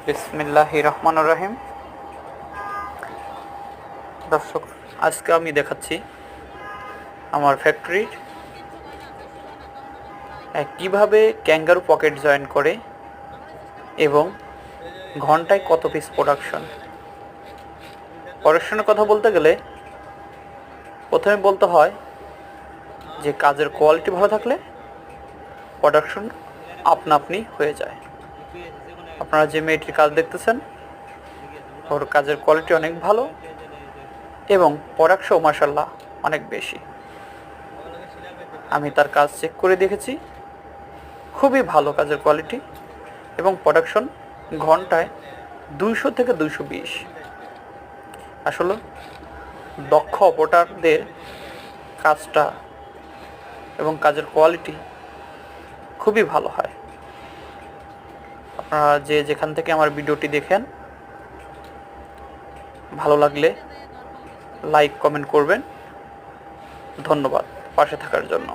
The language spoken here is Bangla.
বিসমিল্লাহির রহমানির রহিম। দর্শক, আজকে আমি দেখাচ্ছি আমার ফ্যাক্টরির কিভাবে ক্যাঙ্গারু পকেট জয়েন করে এবং ঘন্টায় কত পিস প্রোডাকশনের কথা বলতে গেলে প্রথমে বলতে হয় যে কাজের কোয়ালিটি ভালো থাকলে প্রোডাকশন আপনা আপনি হয়ে যায়। আপনারা যে মেয়েটির কাজ দেখতেছেন ওর কাজের কোয়ালিটি অনেক ভালো এবং প্রোডাকশন মাশাআল্লাহ অনেক বেশি। আমি তার কাজ চেক করে দেখেছি, খুবই ভালো কাজের কোয়ালিটি এবং প্রোডাকশন ঘন্টায় 200 থেকে 220। আসলে দক্ষ অপারেটরদের কাজটা এবং কাজের কোয়ালিটি খুবই ভালো হয়। আপনারা যে যেখান থেকে আমার ভিডিওটি দেখেন, ভালো লাগলে লাইক কমেন্ট করবেন। ধন্যবাদ পাশে থাকার জন্য।